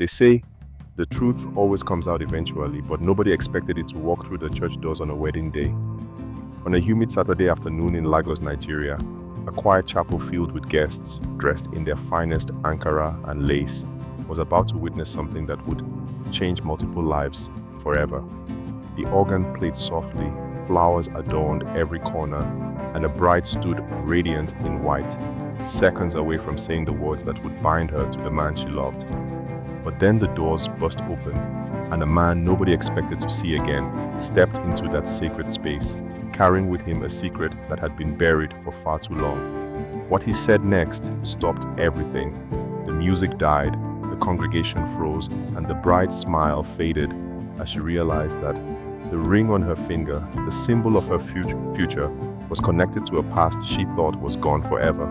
They say the truth always comes out eventually, but nobody expected it to walk through the church doors on a wedding day. On a humid Saturday afternoon in Lagos, Nigeria, a quiet chapel filled with guests dressed in their finest Ankara and lace was about to witness something that would change multiple lives forever. The organ played softly, flowers adorned every corner, and a bride stood radiant in white, seconds away from saying the words that would bind her to the man she loved. But then the doors burst open, and a man nobody expected to see again stepped into that sacred space, carrying with him a secret that had been buried for far too long. What he said next stopped everything. The music died, the congregation froze, and the bride's smile faded as she realized that the ring on her finger, the symbol of her future, was connected to a past she thought was gone forever.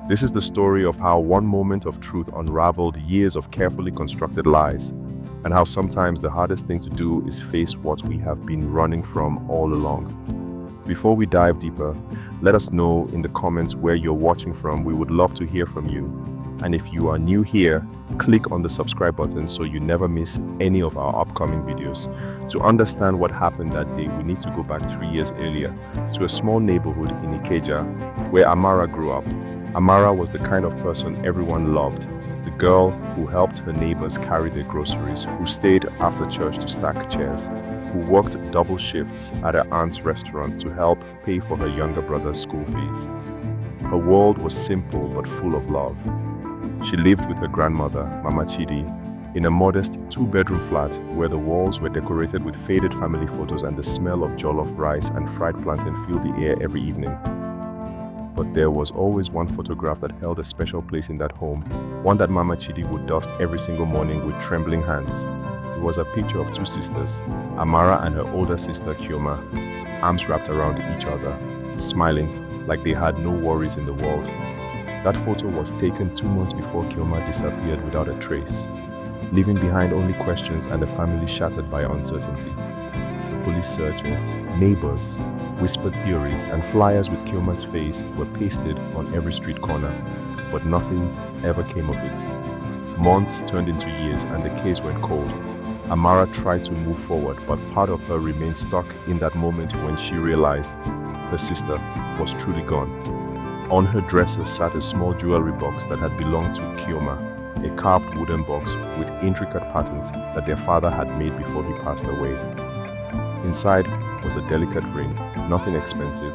This is the story of how one moment of truth unraveled years of carefully constructed lies, and how sometimes the hardest thing to do is face what we have been running from all along. Before we dive deeper, let us know in the comments where you're watching from. We would love to hear from you. And if you are new here, click on the subscribe button so you never miss any of our upcoming videos. To understand what happened that day, we need to go back 3 years earlier to a small neighborhood in Ikeja where Amara grew up. Amara was the kind of person everyone loved, the girl who helped her neighbors carry their groceries, who stayed after church to stack chairs, who worked double shifts at her aunt's restaurant to help pay for her younger brother's school fees. Her world was simple but full of love. She lived with her grandmother, Mama Chidi, in a modest 2-bedroom flat where the walls were decorated with faded family photos and the smell of jollof rice and fried plantain filled the air every evening. But there was always one photograph that held a special place in that home, one that Mama Chidi would dust every single morning with trembling hands. It was a picture of 2 sisters, Amara and her older sister Kioma, arms wrapped around each other, smiling like they had no worries in the world. That photo was taken 2 months before Kioma disappeared without a trace, leaving behind only questions and a family shattered by uncertainty. Police searches, neighbors, whispered theories, and flyers with Kioma's face were pasted on every street corner, but nothing ever came of it. Months turned into years and the case went cold. Amara tried to move forward, but part of her remained stuck in that moment when she realized her sister was truly gone. On her dresser sat a small jewelry box that had belonged to Kioma, a carved wooden box with intricate patterns that their father had made before he passed away. Inside was a delicate ring, nothing expensive,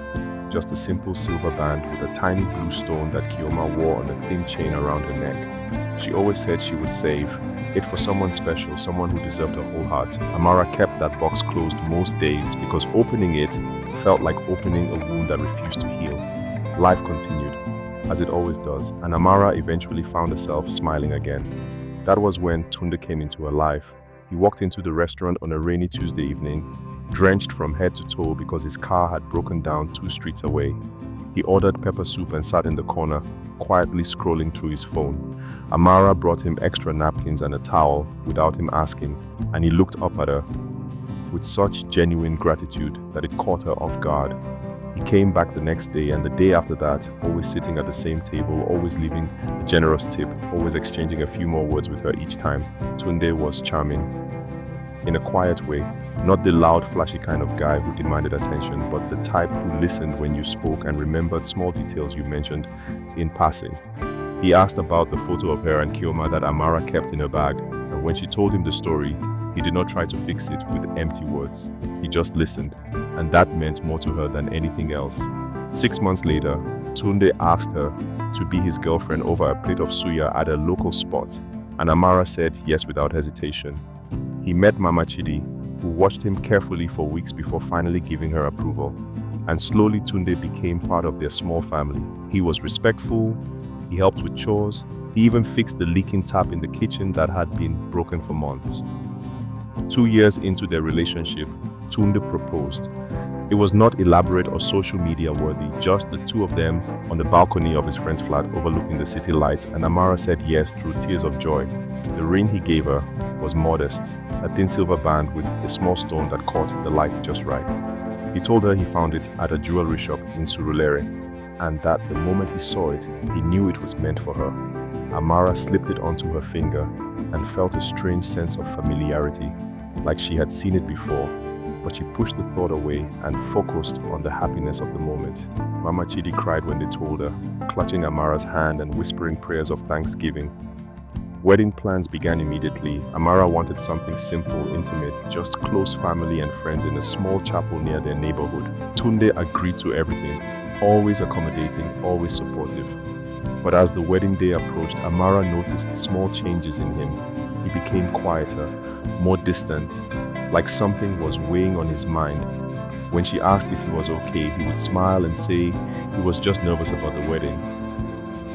just a simple silver band with a tiny blue stone that Kioma wore on a thin chain around her neck. She always said she would save it for someone special, someone who deserved her whole heart. Amara kept that box closed most days because opening it felt like opening a wound that refused to heal. Life continued, as it always does, and Amara eventually found herself smiling again. That was when Tunde came into her life. He walked into the restaurant on a rainy Tuesday evening, drenched from head to toe because his car had broken down 2 streets away. He ordered pepper soup and sat in the corner, quietly scrolling through his phone. Amara brought him extra napkins and a towel without him asking, and he looked up at her with such genuine gratitude that it caught her off guard. He came back the next day and the day after that, always sitting at the same table, always leaving a generous tip, always exchanging a few more words with her each time. Tunde was charming, in a quiet way, not the loud, flashy kind of guy who demanded attention, but the type who listened when you spoke and remembered small details you mentioned in passing. He asked about the photo of her and Kioma that Amara kept in her bag, and when she told him the story, he did not try to fix it with empty words. He just listened, and that meant more to her than anything else. 6 months later, Tunde asked her to be his girlfriend over a plate of suya at a local spot, and Amara said yes without hesitation. He met Mama Chidi, who watched him carefully for weeks before finally giving her approval, and slowly Tunde became part of their small family. He was respectful, he helped with chores, he even fixed the leaking tap in the kitchen that had been broken for months. 2 years into their relationship, Tunde proposed. It was not elaborate or social media worthy, just the 2 of them on the balcony of his friend's flat overlooking the city lights, and Amara said yes through tears of joy. The ring he gave her was modest, a thin silver band with a small stone that caught the light just right. He told her he found it at a jewelry shop in Surulere, and that the moment he saw it, he knew it was meant for her. Amara slipped it onto her finger and felt a strange sense of familiarity, like she had seen it before, but she pushed the thought away and focused on the happiness of the moment. Mama Chidi cried when they told her, clutching Amara's hand and whispering prayers of thanksgiving. Wedding plans began immediately. Amara wanted something simple, intimate, just close family and friends in a small chapel near their neighborhood. Tunde agreed to everything, always accommodating, always supportive. But as the wedding day approached, Amara noticed small changes in him. He became quieter, more distant, like something was weighing on his mind. When she asked if he was okay, he would smile and say he was just nervous about the wedding.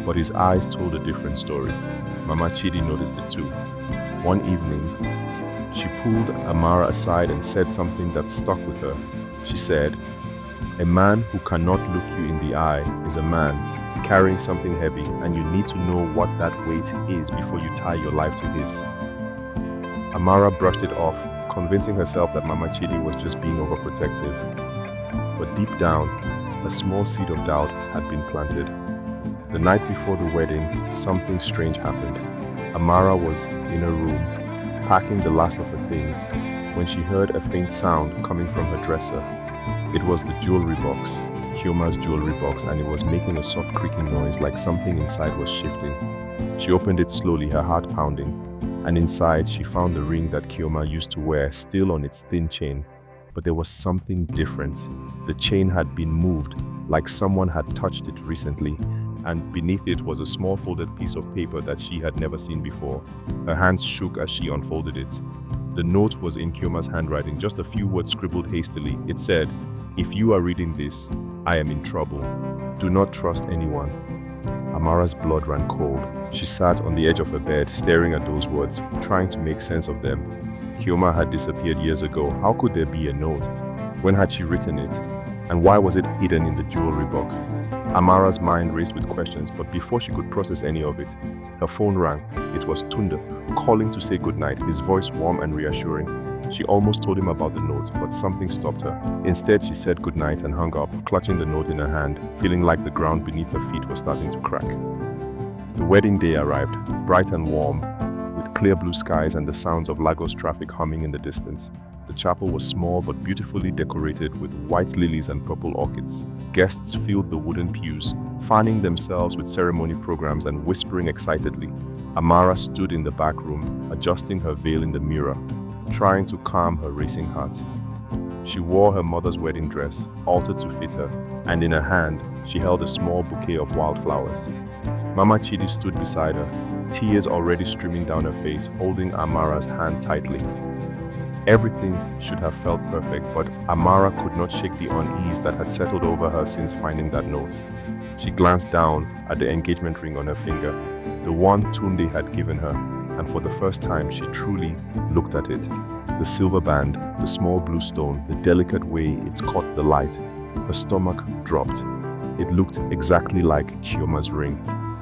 But his eyes told a different story. Mama Chidi noticed it too. One evening, she pulled Amara aside and said something that stuck with her. She said, "A man who cannot look you in the eye is a man carrying something heavy, and you need to know what that weight is before you tie your life to his." Amara brushed it off, convincing herself that Mama Chidi was just being overprotective. But deep down, a small seed of doubt had been planted. The night before the wedding, something strange happened. Amara was in her room, packing the last of her things, when she heard a faint sound coming from her dresser. It was the jewelry box, Kyoma's jewelry box, and it was making a soft creaking noise like something inside was shifting. She opened it slowly, her heart pounding, and inside she found the ring that Kyoma used to wear still on its thin chain. But there was something different. The chain had been moved, like someone had touched it recently, and beneath it was a small folded piece of paper that she had never seen before. Her hands shook as she unfolded it. The note was in Kyoma's handwriting, just a few words scribbled hastily. It said, "If you are reading this, I am in trouble. Do not trust anyone." Amara's blood ran cold. She sat on the edge of her bed, staring at those words, trying to make sense of them. Kyoma had disappeared years ago. How could there be a note? When had she written it? And why was it hidden in the jewelry box? Amara's mind raced with questions, but before she could process any of it, her phone rang. It was Tunde, calling to say goodnight, his voice warm and reassuring. She almost told him about the note, but something stopped her. Instead, she said goodnight and hung up, clutching the note in her hand, feeling like the ground beneath her feet was starting to crack. The wedding day arrived, bright and warm, with clear blue skies and the sounds of Lagos traffic humming in the distance. The chapel was small but beautifully decorated with white lilies and purple orchids. Guests filled the wooden pews, fanning themselves with ceremony programs and whispering excitedly. Amara stood in the back room, adjusting her veil in the mirror, trying to calm her racing heart. She wore her mother's wedding dress, altered to fit her, and in her hand, she held a small bouquet of wildflowers. Mama Chidi stood beside her, tears already streaming down her face, holding Amara's hand tightly. Everything should have felt perfect, but Amara could not shake the unease that had settled over her since finding that note. She glanced down at the engagement ring on her finger, the one Tunde had given her, and for the first time she truly looked at it. The silver band, the small blue stone, the delicate way it caught the light. Her stomach dropped. It looked exactly like Kyoma's ring.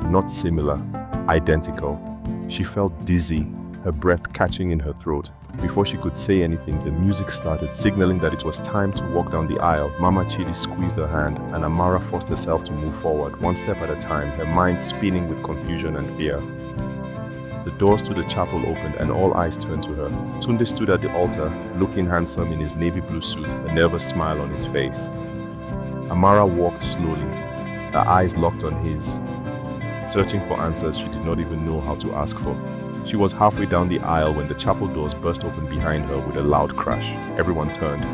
Not similar, identical. She felt dizzy, her breath catching in her throat. Before she could say anything, the music started, signaling that it was time to walk down the aisle. Mama Chidi squeezed her hand, and Amara forced herself to move forward, one step at a time, her mind spinning with confusion and fear. The doors to the chapel opened, and all eyes turned to her. Tunde stood at the altar, looking handsome in his navy blue suit, a nervous smile on his face. Amara walked slowly, her eyes locked on his, searching for answers she did not even know how to ask for. She was halfway down the aisle when the chapel doors burst open behind her with a loud crash. Everyone turned.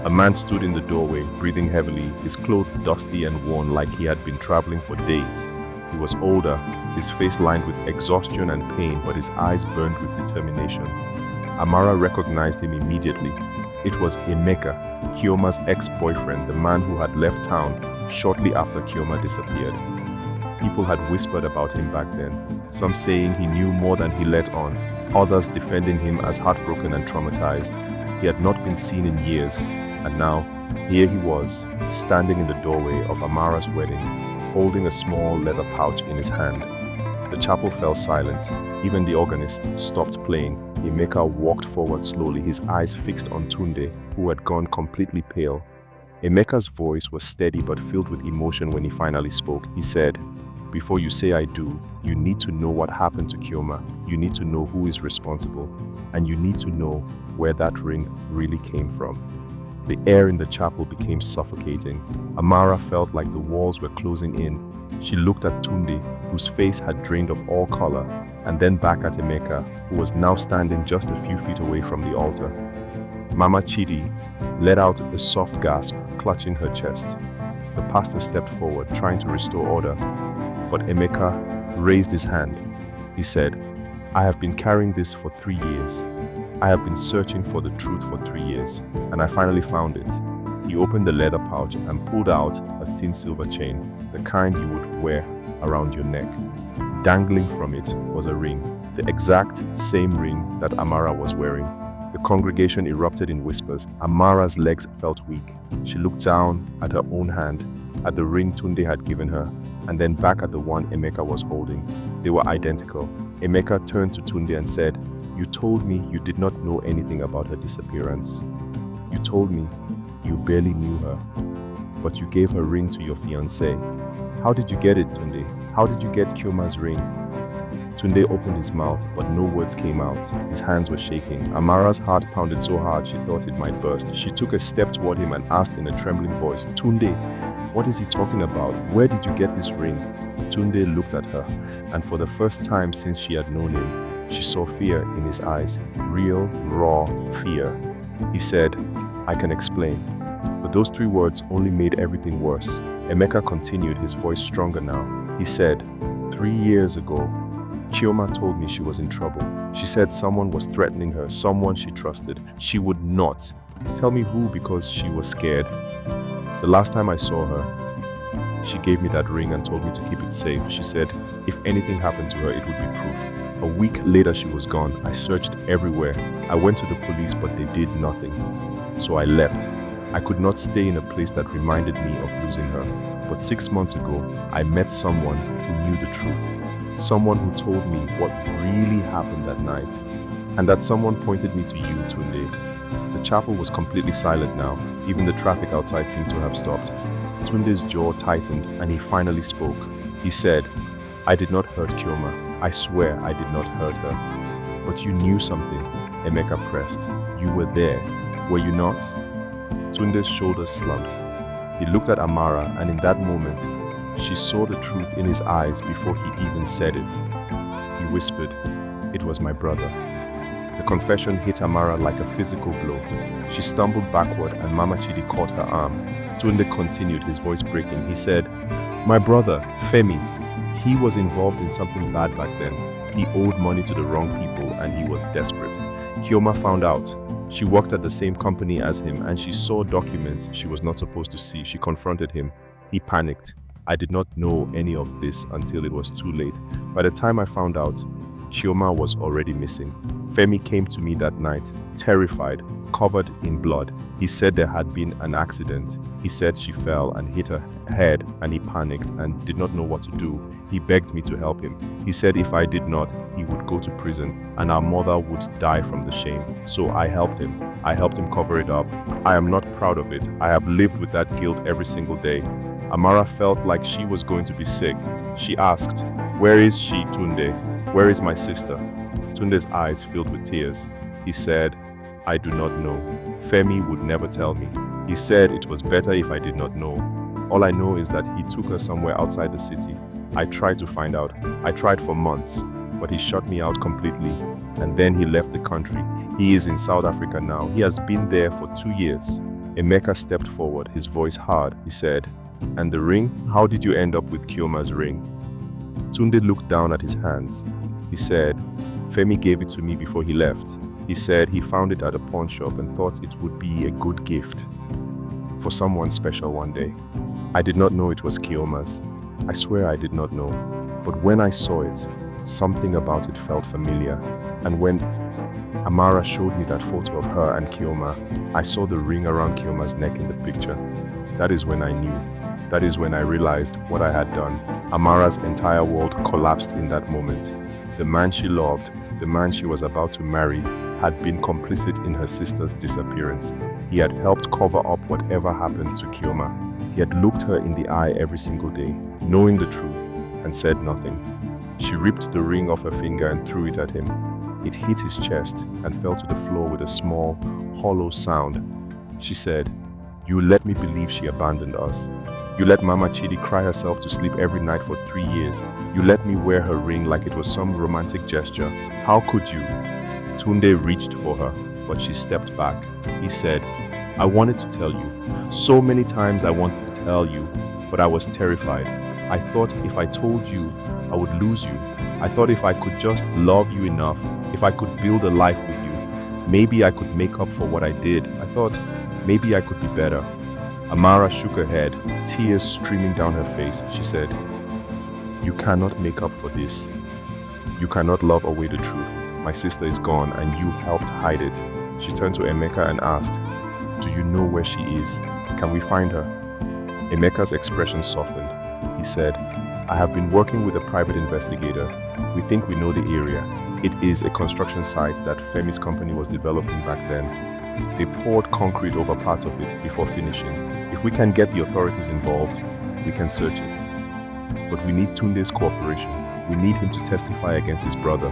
A man stood in the doorway, breathing heavily, his clothes dusty and worn like he had been traveling for days. He was older, his face lined with exhaustion and pain, but his eyes burned with determination. Amara recognized him immediately. It was Emeka, Kyoma's ex-boyfriend, the man who had left town shortly after Kyoma disappeared. People had whispered about him back then, some saying he knew more than he let on, others defending him as heartbroken and traumatized. He had not been seen in years, and now, here he was, standing in the doorway of Amara's wedding, holding a small leather pouch in his hand. The chapel fell silent. Even the organist stopped playing. Emeka walked forward slowly, his eyes fixed on Tunde, who had gone completely pale. Emeka's voice was steady but filled with emotion when he finally spoke. He said, before you say I do, you need to know what happened to Kioma. You need to know who is responsible. And you need to know where that ring really came from. The air in the chapel became suffocating. Amara felt like the walls were closing in. She looked at Tunde, whose face had drained of all color, and then back at Emeka, who was now standing just a few feet away from the altar. Mama Chidi let out a soft gasp, clutching her chest. The pastor stepped forward, trying to restore order, but Emeka raised his hand. He said, "I have been carrying this for 3 years. I have been searching for the truth for 3 years, and I finally found it." He opened the leather pouch and pulled out a thin silver chain, the kind you would wear around your neck. Dangling from it was a ring, the exact same ring that Amara was wearing. The congregation erupted in whispers. Amara's legs felt weak. She looked down at her own hand, at the ring Tunde had given her, and then back at the one Emeka was holding. They were identical. Emeka turned to Tunde and said, "You told me you did not know anything about her disappearance. You told me you barely knew her, but you gave her ring to your fiancé. How did you get it, Tunde? How did you get Kioma's ring?" Tunde opened his mouth, but no words came out. His hands were shaking. Amara's heart pounded so hard she thought it might burst. She took a step toward him and asked in a trembling voice, "Tunde, what is he talking about? Where did you get this ring?" Tunde looked at her, and for the first time since she had known him, she saw fear in his eyes, real, raw fear. He said, "I can explain." But those 3 words only made everything worse. Emeka continued, his voice stronger now. He said, 3 years ago, Chioma told me she was in trouble. She said someone was threatening her, someone she trusted. She would not tell me who because she was scared. The last time I saw her, she gave me that ring and told me to keep it safe. She said if anything happened to her, it would be proof. A week later, she was gone. I searched everywhere. I went to the police, but they did nothing. So I left. I could not stay in a place that reminded me of losing her. But 6 months ago, I met someone who knew the truth. Someone who told me what really happened that night. And that someone pointed me to you, Tunde. The chapel was completely silent now. Even the traffic outside seemed to have stopped. Tunde's jaw tightened and he finally spoke. He said, "I did not hurt Kioma. I swear I did not hurt her." "But you knew something," Emeka pressed. "You were there, were you not?" Tunde's shoulders slumped. He looked at Amara, and in that moment, she saw the truth in his eyes before he even said it. He whispered, "It was my brother." The confession hit Amara like a physical blow. She stumbled backward and Mama Chidi caught her arm. Tunde continued, his voice breaking. He said, "My brother, Femi, he was involved in something bad back then. He owed money to the wrong people and he was desperate. Kioma found out. She worked at the same company as him and she saw documents she was not supposed to see. She confronted him. He panicked. I did not know any of this until it was too late. By the time I found out, Chioma was already missing. Femi came to me that night, terrified, covered in blood. He said there had been an accident. He said she fell and hit her head and he panicked and did not know what to do. He begged me to help him. He said if I did not, he would go to prison and our mother would die from the shame. So I helped him. I helped him cover it up. I am not proud of it. I have lived with that guilt every single day. Amara felt like she was going to be sick. She asked, "Where is she, Tunde? Where is my sister?" Tunde's eyes filled with tears. He said, "I do not know. Femi would never tell me. He said it was better if I did not know. All I know is that he took her somewhere outside the city. I tried to find out. I tried for months, but he shut me out completely. And then he left the country. He is in South Africa now. He has been there for 2 years." Emeka stepped forward, his voice hard. He said, "And the ring? How did you end up with Kioma's ring?" Tunde looked down at his hands. He said, "Femi gave it to me before he left. He said he found it at a pawn shop and thought it would be a good gift for someone special one day. I did not know it was Kioma's. I swear I did not know. But when I saw it, something about it felt familiar. And when Amara showed me that photo of her and Kioma, I saw the ring around Kioma's neck in the picture. That is when I knew. That is when I realized what I had done." Amara's entire world collapsed in that moment. The man she loved, the man she was about to marry, had been complicit in her sister's disappearance. He had helped cover up whatever happened to Kioma. He had looked her in the eye every single day, knowing the truth, and said nothing. She ripped the ring off her finger and threw it at him. It hit his chest and fell to the floor with a small, hollow sound. She said, "You let me believe she abandoned us. You let Mama Chidi cry herself to sleep every night for 3 years. You let me wear her ring like it was some romantic gesture. How could you?" Tunde reached for her, but she stepped back. He said, "I wanted to tell you. So many times I wanted to tell you, but I was terrified. I thought if I told you, I would lose you. I thought if I could just love you enough, if I could build a life with you, maybe I could make up for what I did. I thought maybe I could be better." Amara shook her head, tears streaming down her face. She said, "You cannot make up for this. You cannot love away the truth. My sister is gone and you helped hide it." She turned to Emeka and asked, "Do you know where she is? Can we find her?" Emeka's expression softened. He said, "I have been working with a private investigator. We think we know the area. It is a construction site that Femi's company was developing back then. They poured concrete over parts of it before finishing. If we can get the authorities involved, we can search it. But we need Tunde's cooperation. We need him to testify against his brother."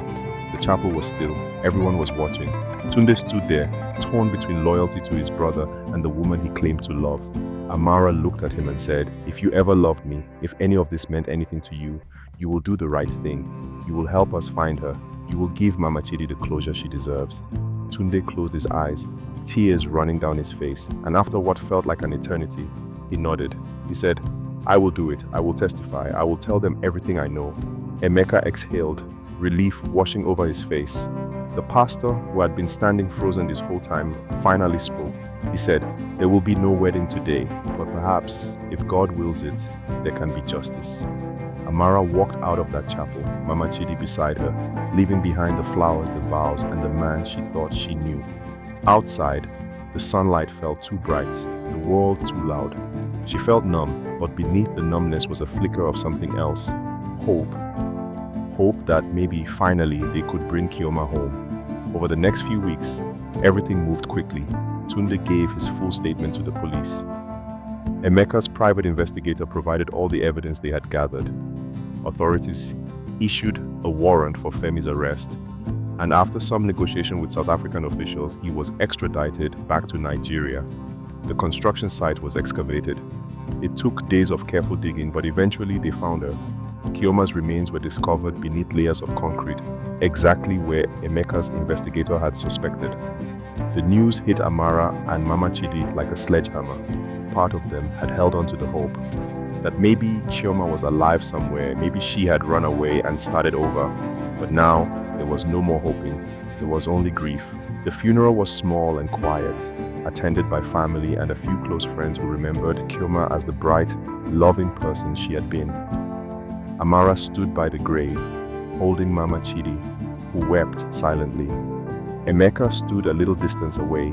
The chapel was still. Everyone was watching. Tunde stood there, torn between loyalty to his brother and the woman he claimed to love. Amara looked at him and said, "If you ever loved me, if any of this meant anything to you, you will do the right thing. You will help us find her. You will give Mama Chidi the closure she deserves." Tunde closed his eyes, tears running down his face, and after what felt like an eternity, he nodded. He said, "I will do it. I will testify. I will tell them everything I know." Emeka exhaled, relief washing over his face. The pastor, who had been standing frozen this whole time, finally spoke. He said, "There will be no wedding today, but perhaps, if God wills it, there can be justice." Amara walked out of that chapel, Mama Chidi beside her, leaving behind the flowers, the vows, and the man she thought she knew. Outside, the sunlight felt too bright, the world too loud. She felt numb, but beneath the numbness was a flicker of something else. Hope. Hope that maybe finally they could bring Kioma home. Over the next few weeks, everything moved quickly. Tunde gave his full statement to the police. Emeka's private investigator provided all the evidence they had gathered. Authorities issued a warrant for Femi's arrest, and after some negotiation with South African officials, he was extradited back to Nigeria. The construction site was excavated. It took days of careful digging, but eventually they found her. Kioma's remains were discovered beneath layers of concrete, exactly where Emeka's investigator had suspected. The news hit Amara and Mama Chidi like a sledgehammer. Part of them had held on to the hope that maybe Chioma was alive somewhere, maybe she had run away and started over. But now, there was no more hoping. There was only grief. The funeral was small and quiet, attended by family and a few close friends who remembered Chioma as the bright, loving person she had been. Amara stood by the grave, holding Mama Chidi, who wept silently. Emeka stood a little distance away,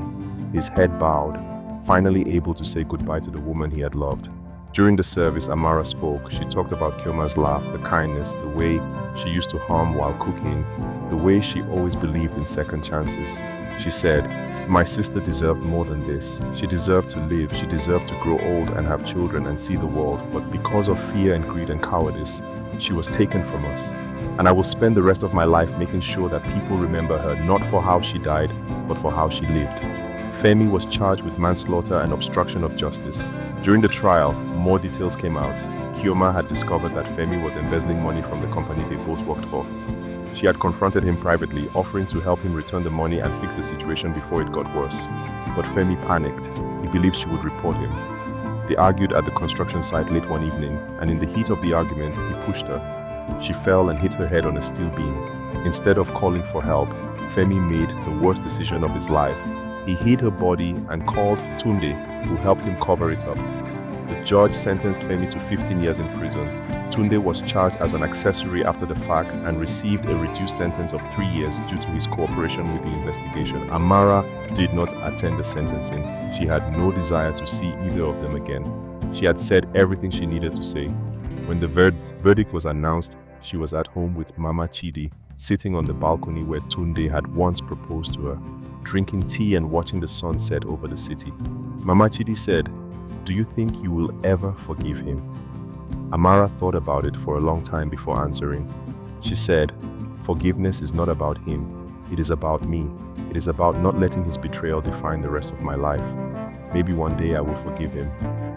his head bowed, finally able to say goodbye to the woman he had loved. During the service, Amara spoke. She talked about Kioma's laugh, the kindness, the way she used to hum while cooking, the way she always believed in second chances. She said, "My sister deserved more than this. She deserved to live, she deserved to grow old and have children and see the world, but because of fear and greed and cowardice, she was taken from us. And I will spend the rest of my life making sure that people remember her not for how she died, but for how she lived." Femi was charged with manslaughter and obstruction of justice. During the trial, more details came out. Kioma had discovered that Femi was embezzling money from the company they both worked for. She had confronted him privately, offering to help him return the money and fix the situation before it got worse. But Femi panicked. He believed she would report him. They argued at the construction site late one evening, and in the heat of the argument, he pushed her. She fell and hit her head on a steel beam. Instead of calling for help, Femi made the worst decision of his life. He hid her body and called Tunde, who helped him cover it up. The judge sentenced Femi to 15 years in prison. Tunde was charged as an accessory after the fact and received a reduced sentence of 3 years due to his cooperation with the investigation. Amara did not attend the sentencing. She had no desire to see either of them again. She had said everything she needed to say. When the verdict was announced, she was at home with Mama Chidi, sitting on the balcony where Tunde had once proposed to her, drinking tea and watching the sun set over the city. Mama Chidi said, "Do you think you will ever forgive him?" Amara thought about it for a long time before answering. She said, "Forgiveness is not about him. It is about me. It is about not letting his betrayal define the rest of my life. Maybe one day I will forgive him,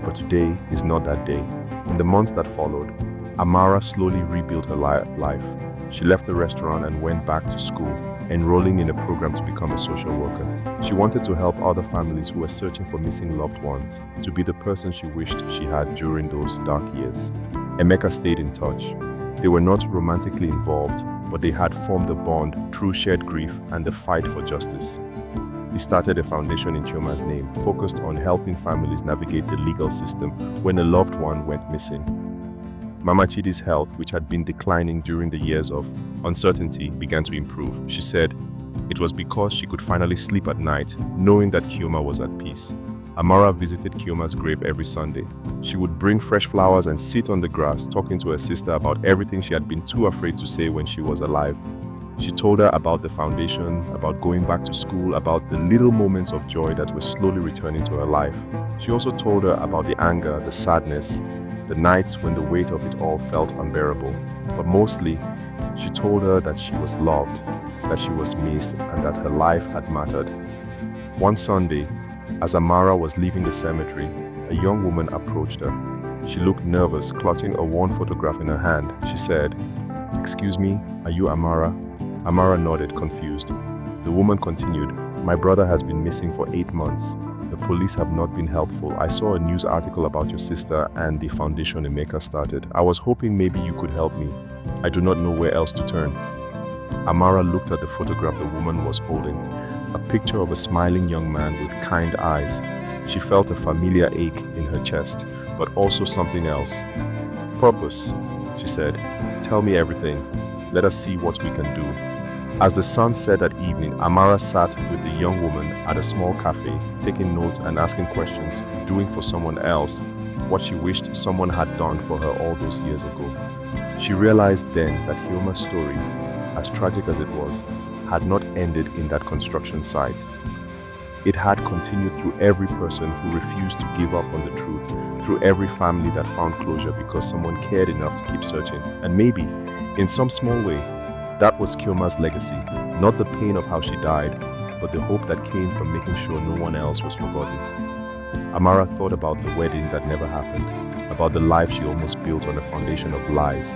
but today is not that day." In the months that followed, Amara slowly rebuilt her life. She left the restaurant and went back to school, enrolling in a program to become a social worker. She wanted to help other families who were searching for missing loved ones, to be the person she wished she had during those dark years. Emeka stayed in touch. They were not romantically involved, but they had formed a bond through shared grief and the fight for justice. He started a foundation in Chioma's name, focused on helping families navigate the legal system when a loved one went missing. Mama Chidi's health, which had been declining during the years of uncertainty, began to improve. She said it was because she could finally sleep at night, knowing that Chioma was at peace. Amara visited Chioma's grave every Sunday. She would bring fresh flowers and sit on the grass, talking to her sister about everything she had been too afraid to say when she was alive. She told her about the foundation, about going back to school, about the little moments of joy that were slowly returning to her life. She also told her about the anger, the sadness, the nights when the weight of it all felt unbearable. But mostly, she told her that she was loved, that she was missed, and that her life had mattered. One Sunday, as Amara was leaving the cemetery, a young woman approached her. She looked nervous, clutching a worn photograph in her hand. She said, "Excuse me, are you Amara?" Amara nodded, confused. The woman continued, "My brother has been missing for 8 months. The police have not been helpful. I saw a news article about your sister and the foundation Emeka started. I was hoping maybe you could help me. I do not know where else to turn." Amara looked at the photograph the woman was holding, a picture of a smiling young man with kind eyes. She felt a familiar ache in her chest, but also something else. "Purpose," she said. "Tell me everything. Let us see what we can do." As the sun set that evening, Amara sat with the young woman at a small cafe, taking notes and asking questions, doing for someone else what she wished someone had done for her all those years ago. She realized then that Chioma's story, as tragic as it was, had not ended in that construction site. It had continued through every person who refused to give up on the truth, through every family that found closure because someone cared enough to keep searching. And maybe, in some small way, that was Chioma's legacy, not the pain of how she died, but the hope that came from making sure no one else was forgotten. Amara thought about the wedding that never happened, about the life she almost built on a foundation of lies.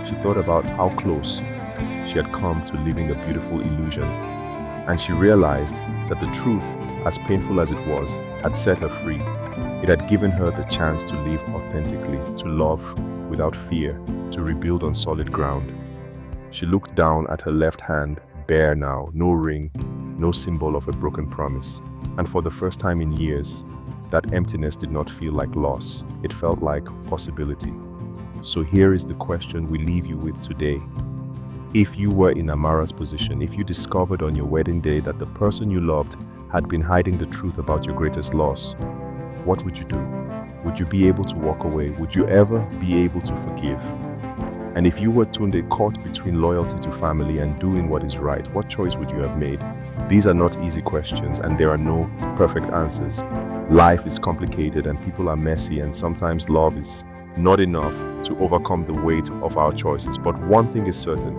She thought about how close she had come to living a beautiful illusion. And she realized that the truth, as painful as it was, had set her free. It had given her the chance to live authentically, to love without fear, to rebuild on solid ground. She looked down at her left hand, bare now, no ring, no symbol of a broken promise. And for the first time in years, that emptiness did not feel like loss. It felt like possibility. So here is the question we leave you with today. If you were in Amara's position, if you discovered on your wedding day that the person you loved had been hiding the truth about your greatest loss, what would you do? Would you be able to walk away? Would you ever be able to forgive? And if you were tuned caught between loyalty to family and doing what is right, what choice would you have made? These are not easy questions, and there are no perfect answers. Life is complicated and people are messy, and sometimes love is not enough to overcome the weight of our choices. But one thing is certain,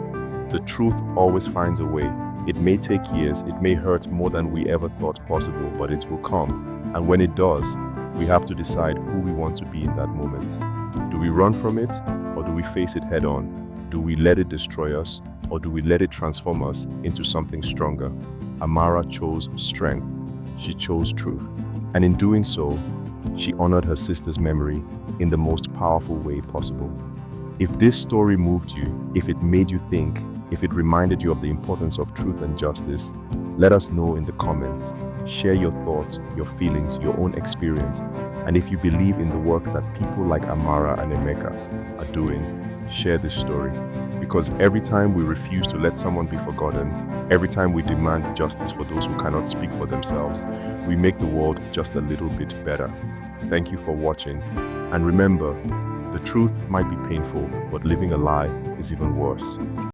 the truth always finds a way. It may take years, it may hurt more than we ever thought possible, but it will come. And when it does, we have to decide who we want to be in that moment. Do we run from it, or do we face it head on? Do we let it destroy us, or do we let it transform us into something stronger? Amara chose strength. She chose truth. And in doing so, she honored her sister's memory in the most powerful way possible. If this story moved you, if it made you think, if it reminded you of the importance of truth and justice, let us know in the comments. Share your thoughts, your feelings, your own experience. And if you believe in the work that people like Amara and Emeka are doing, share this story. Because every time we refuse to let someone be forgotten, every time we demand justice for those who cannot speak for themselves, we make the world just a little bit better. Thank you for watching. And remember, the truth might be painful, but living a lie is even worse.